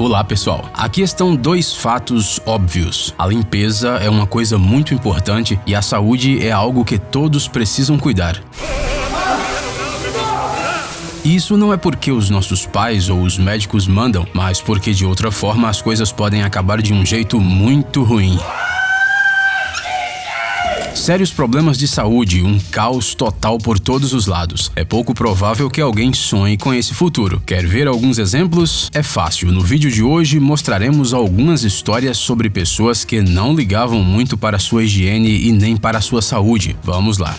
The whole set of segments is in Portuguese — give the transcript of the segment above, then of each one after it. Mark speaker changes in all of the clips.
Speaker 1: Olá pessoal, aqui estão dois fatos óbvios. A limpeza é uma coisa muito importante e a saúde é algo que todos precisam cuidar. Isso não é porque os nossos pais ou os médicos mandam, mas porque de outra forma as coisas podem acabar de um jeito muito ruim. Sérios problemas de saúde, um caos total por todos os lados. É pouco provável que alguém sonhe com esse futuro. Quer ver alguns exemplos? É fácil. No vídeo de hoje mostraremos algumas histórias sobre pessoas que não ligavam muito para sua higiene e nem para sua saúde. Vamos lá.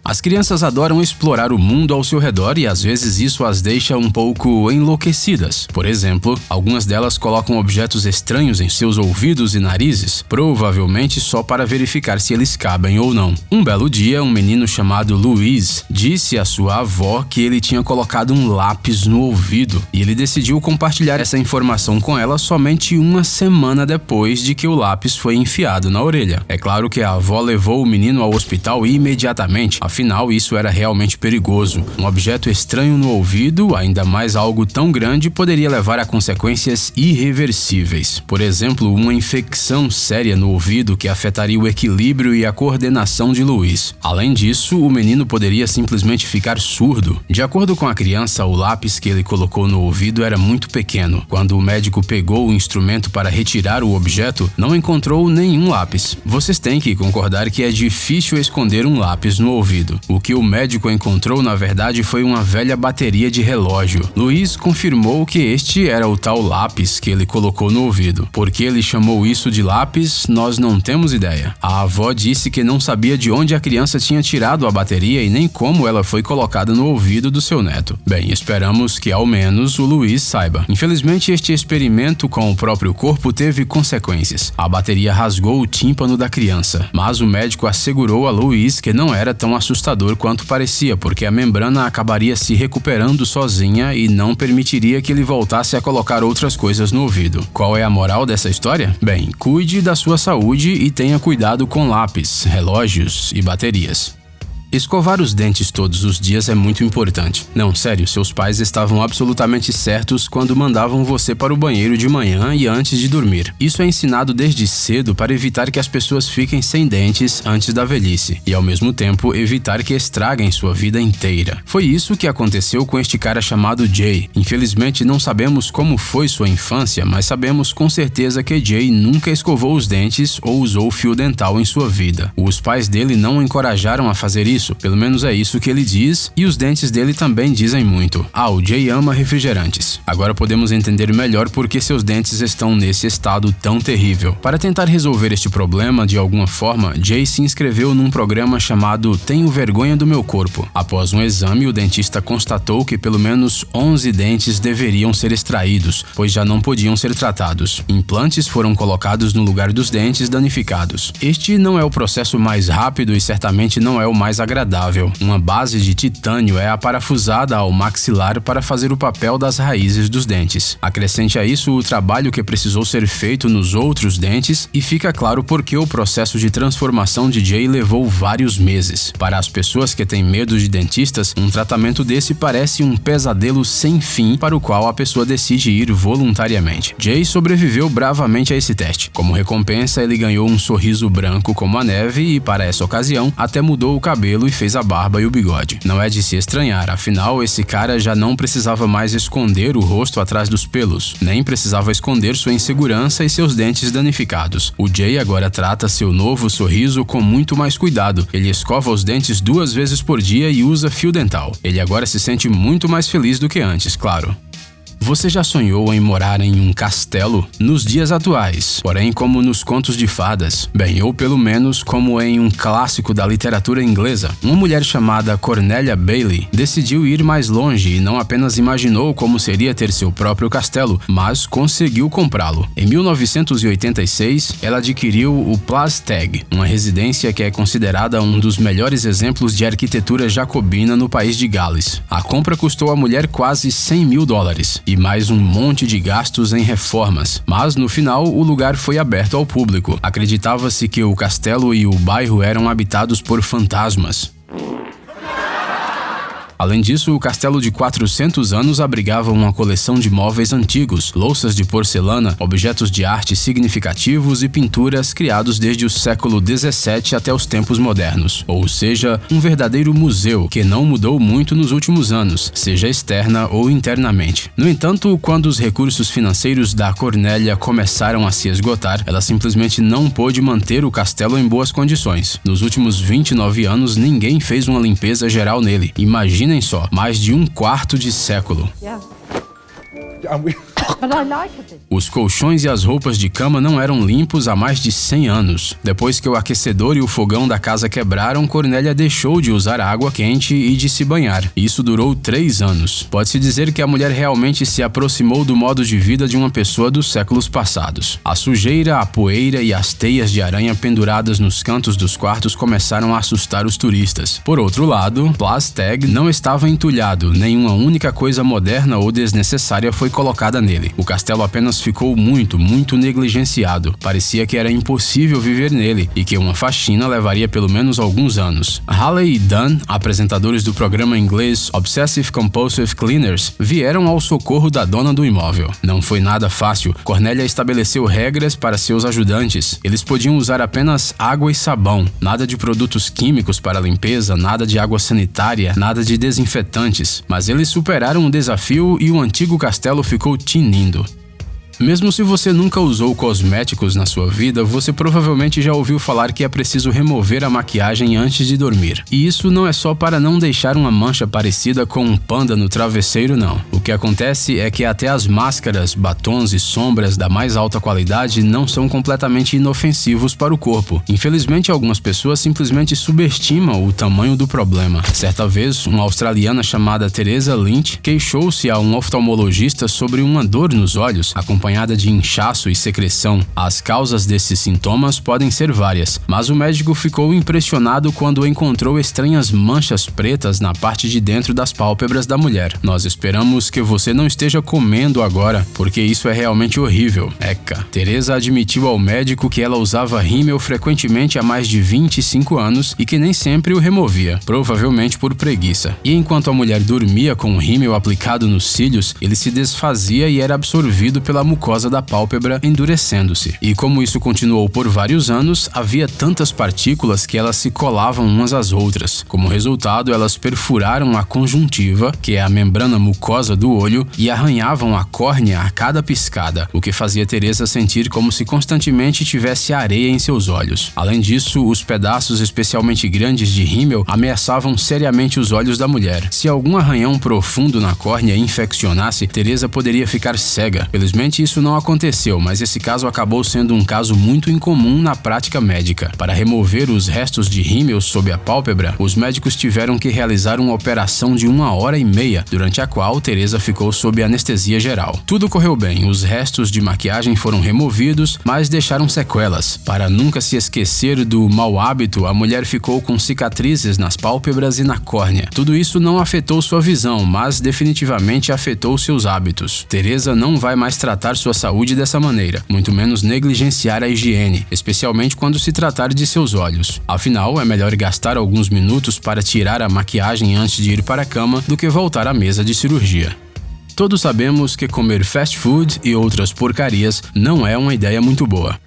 Speaker 1: As crianças adoram explorar o mundo ao seu redor e às vezes isso as deixa um pouco enlouquecidas. Por exemplo, algumas delas colocam objetos estranhos em seus ouvidos e narizes, provavelmente só para verificar se eles cabem ou não. Um belo dia, um menino chamado Luiz disse à sua avó que ele tinha colocado um lápis no ouvido e ele decidiu compartilhar essa informação com ela somente uma semana depois de que o lápis foi enfiado na orelha. É claro que a avó levou o menino ao hospital imediatamente. Afinal, isso era realmente perigoso. Um objeto estranho no ouvido, ainda mais algo tão grande, poderia levar a consequências irreversíveis. Por exemplo, uma infecção séria no ouvido que afetaria o equilíbrio e a coordenação de Luiz. Além disso, o menino poderia simplesmente ficar surdo. De acordo com a criança, o lápis que ele colocou no ouvido era muito pequeno. Quando o médico pegou o instrumento para retirar o objeto, não encontrou nenhum lápis. Vocês têm que concordar que é difícil esconder um lápis no ouvido. O que o médico encontrou, na verdade, foi uma velha bateria de relógio. Luiz confirmou que este era o tal lápis que ele colocou no ouvido. Por que ele chamou isso de lápis, nós não temos ideia. A avó disse que não sabia de onde a criança tinha tirado a bateria e nem como ela foi colocada no ouvido do seu neto. Bem, esperamos que ao menos o Luiz saiba. Infelizmente, este experimento com o próprio corpo teve consequências. A bateria rasgou o tímpano da criança, mas o médico assegurou a Luiz que não era tão assustador quanto parecia, porque a membrana acabaria se recuperando sozinha e não permitiria que ele voltasse a colocar outras coisas no ouvido. Qual é a moral dessa história? Bem, cuide da sua saúde e tenha cuidado com lápis, relógios e baterias. Escovar os dentes todos os dias é muito importante. Não, sério, seus pais estavam absolutamente certos quando mandavam você para o banheiro de manhã e antes de dormir. Isso é ensinado desde cedo para evitar que as pessoas fiquem sem dentes antes da velhice e, ao mesmo tempo, evitar que estraguem sua vida inteira. Foi isso que aconteceu com este cara chamado Jay. Infelizmente, não sabemos como foi sua infância, mas sabemos com certeza que Jay nunca escovou os dentes ou usou fio dental em sua vida. Os pais dele não o encorajaram a fazer isso. Pelo menos é isso que ele diz, e os dentes dele também dizem muito. O Jay ama refrigerantes. Agora podemos entender melhor por que seus dentes estão nesse estado tão terrível. Para tentar resolver este problema de alguma forma, Jay se inscreveu num programa chamado Tenho Vergonha do Meu Corpo. Após um exame, o dentista constatou que pelo menos 11 dentes deveriam ser extraídos, pois já não podiam ser tratados. Implantes foram colocados no lugar dos dentes danificados. Este não é o processo mais rápido e certamente não é o mais agradável. Uma base de titânio é aparafusada ao maxilar para fazer o papel das raízes dos dentes. Acrescente a isso o trabalho que precisou ser feito nos outros dentes e fica claro por que o processo de transformação de Jay levou vários meses. Para as pessoas que têm medo de dentistas, um tratamento desse parece um pesadelo sem fim para o qual a pessoa decide ir voluntariamente. Jay sobreviveu bravamente a esse teste. Como recompensa, ele ganhou um sorriso branco como a neve e, para essa ocasião, até mudou o cabelo e fez a barba e o bigode. Não é de se estranhar, afinal, esse cara já não precisava mais esconder o rosto atrás dos pelos, nem precisava esconder sua insegurança e seus dentes danificados. O Jay agora trata seu novo sorriso com muito mais cuidado. Ele escova os dentes 2 vezes por dia e usa fio dental. Ele agora se sente muito mais feliz do que antes, claro. Você já sonhou em morar em um castelo? Nos dias atuais, porém como nos contos de fadas? Bem, ou pelo menos como em um clássico da literatura inglesa. Uma mulher chamada Cornelia Bailey decidiu ir mais longe e não apenas imaginou como seria ter seu próprio castelo, mas conseguiu comprá-lo. Em 1986, ela adquiriu o Plastag, uma residência que é considerada um dos melhores exemplos de arquitetura jacobina no país de Gales. A compra custou à mulher quase $100.000 e mais um monte de gastos em reformas. Mas no final, o lugar foi aberto ao público. Acreditava-se que o castelo e o bairro eram habitados por fantasmas. Além disso, o castelo de 400 anos abrigava uma coleção de móveis antigos, louças de porcelana, objetos de arte significativos e pinturas criados desde o século 17 até os tempos modernos. Ou seja, um verdadeiro museu que não mudou muito nos últimos anos, seja externa ou internamente. No entanto, quando os recursos financeiros da Cornélia começaram a se esgotar, ela simplesmente não pôde manter o castelo em boas condições. Nos últimos 29 anos, ninguém fez uma limpeza geral nele. Imaginem só, mais de um quarto de século. Os colchões e as roupas de cama não eram limpos há mais de 100 anos. Depois que o aquecedor e o fogão da casa quebraram, Cornélia deixou de usar água quente e de se banhar. Isso durou 3 anos. Pode-se dizer que a mulher realmente se aproximou do modo de vida de uma pessoa dos séculos passados. A sujeira, a poeira e as teias de aranha penduradas nos cantos dos quartos começaram a assustar os turistas. Por outro lado, Plasteg não estava entulhado, nenhuma única coisa moderna ou desnecessária foi colocada nele. O castelo apenas ficou muito negligenciado. Parecia que era impossível viver nele e que uma faxina levaria pelo menos alguns anos. Halley e Dunn, apresentadores do programa inglês Obsessive Compulsive Cleaners, vieram ao socorro da dona do imóvel. Não foi nada fácil. Cornélia estabeleceu regras para seus ajudantes. Eles podiam usar apenas água e sabão, nada de produtos químicos para limpeza, nada de água sanitária, nada de desinfetantes. Mas eles superaram o desafio e o antigo castelo ficou tinindo. Mesmo se você nunca usou cosméticos na sua vida, você provavelmente já ouviu falar que é preciso remover a maquiagem antes de dormir. E isso não é só para não deixar uma mancha parecida com um panda no travesseiro, não. O que acontece é que até as máscaras, batons e sombras da mais alta qualidade não são completamente inofensivos para o corpo. Infelizmente, algumas pessoas simplesmente subestimam o tamanho do problema. Certa vez, uma australiana chamada Teresa Lynch queixou-se a um oftalmologista sobre uma dor nos olhos, acompanhada de inchaço e secreção. As causas desses sintomas podem ser várias, mas o médico ficou impressionado quando encontrou estranhas manchas pretas na parte de dentro das pálpebras da mulher. Nós esperamos que você não esteja comendo agora, porque isso é realmente horrível. Eca. Teresa admitiu ao médico que ela usava rímel frequentemente há mais de 25 anos e que nem sempre o removia, provavelmente por preguiça. E enquanto a mulher dormia com o rímel aplicado nos cílios, ele se desfazia e era absorvido pela mucosa da pálpebra, endurecendo-se. E como isso continuou por vários anos, havia tantas partículas que elas se colavam umas às outras. Como resultado, elas perfuraram a conjuntiva, que é a membrana mucosa do olho, e arranhavam a córnea a cada piscada, o que fazia Teresa sentir como se constantemente tivesse areia em seus olhos. Além disso, os pedaços especialmente grandes de rímel ameaçavam seriamente os olhos da mulher. Se algum arranhão profundo na córnea infeccionasse, Teresa poderia ficar cega. Felizmente, isso não aconteceu, mas esse caso acabou sendo um caso muito incomum na prática médica. Para remover os restos de rímel sob a pálpebra, os médicos tiveram que realizar uma operação de 1h30, durante a qual Teresa ficou sob anestesia geral. Tudo correu bem, os restos de maquiagem foram removidos, mas deixaram sequelas. Para nunca se esquecer do mau hábito, a mulher ficou com cicatrizes nas pálpebras e na córnea. Tudo isso não afetou sua visão, mas definitivamente afetou seus hábitos. Teresa não vai mais tratar sua saúde dessa maneira, muito menos negligenciar a higiene, especialmente quando se tratar de seus olhos. Afinal, é melhor gastar alguns minutos para tirar a maquiagem antes de ir para a cama do que voltar à mesa de cirurgia. Todos sabemos que comer fast food e outras porcarias não é uma ideia muito boa.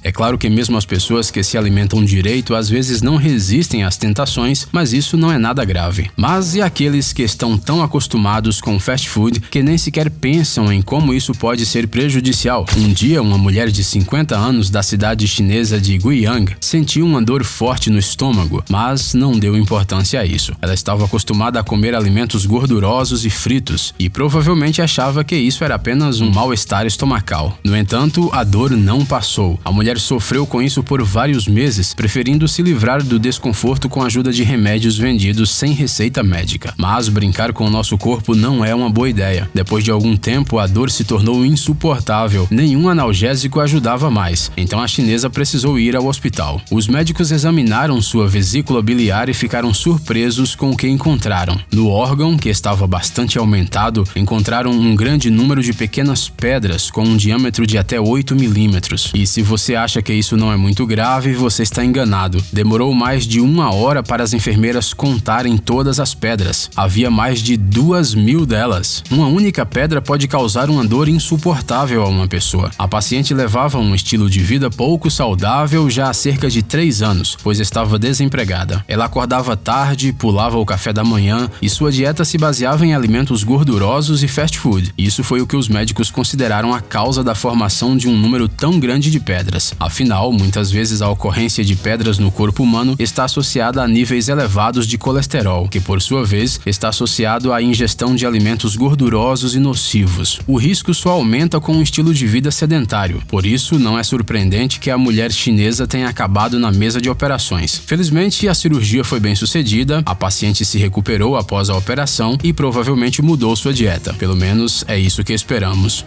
Speaker 1: É claro que mesmo as pessoas que se alimentam direito às vezes não resistem às tentações, mas isso não é nada grave. Mas e aqueles que estão tão acostumados com fast food que nem sequer pensam em como isso pode ser prejudicial? Um dia, uma mulher de 50 anos da cidade chinesa de Guiyang sentiu uma dor forte no estômago, mas não deu importância a isso. Ela estava acostumada a comer alimentos gordurosos e fritos e provavelmente achava que isso era apenas um mal-estar estomacal. No entanto, a dor não passou. A mulher sofreu com isso por vários meses, preferindo se livrar do desconforto com a ajuda de remédios vendidos sem receita médica. Mas brincar com o nosso corpo não é uma boa ideia. Depois de algum tempo, a dor se tornou insuportável. Nenhum analgésico ajudava mais, então a chinesa precisou ir ao hospital. Os médicos examinaram sua vesícula biliar e ficaram surpresos com o que encontraram. No órgão, que estava bastante aumentado, encontraram um grande número de pequenas pedras com um diâmetro de até 8 milímetros. E se você acha acha que isso não é muito grave, você está enganado. Demorou mais de 1 hora para as enfermeiras contarem todas as pedras. Havia mais de 2.000 delas. Uma única pedra pode causar uma dor insuportável a uma pessoa. A paciente levava um estilo de vida pouco saudável já há cerca de 3 anos, pois estava desempregada. Ela acordava tarde, pulava o café da manhã e sua dieta se baseava em alimentos gordurosos e fast food. Isso foi o que os médicos consideraram a causa da formação de um número tão grande de pedras. Afinal, muitas vezes a ocorrência de pedras no corpo humano está associada a níveis elevados de colesterol, que por sua vez está associado à ingestão de alimentos gordurosos e nocivos. O risco só aumenta com um estilo de vida sedentário. Por isso, não é surpreendente que a mulher chinesa tenha acabado na mesa de operações. Felizmente, a cirurgia foi bem sucedida, a paciente se recuperou após a operação e provavelmente mudou sua dieta. Pelo menos é isso que esperamos.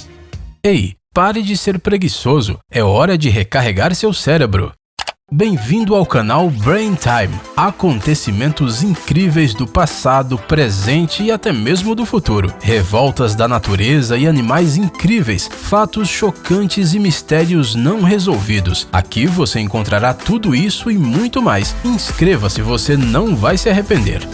Speaker 1: Ei, pare de ser preguiçoso. É hora de recarregar seu cérebro. Bem-vindo ao canal Brain Time. Acontecimentos incríveis do passado, presente e até mesmo do futuro. Revoltas da natureza e animais incríveis, fatos chocantes e mistérios não resolvidos. Aqui você encontrará tudo isso e muito mais. Inscreva-se, você não vai se arrepender.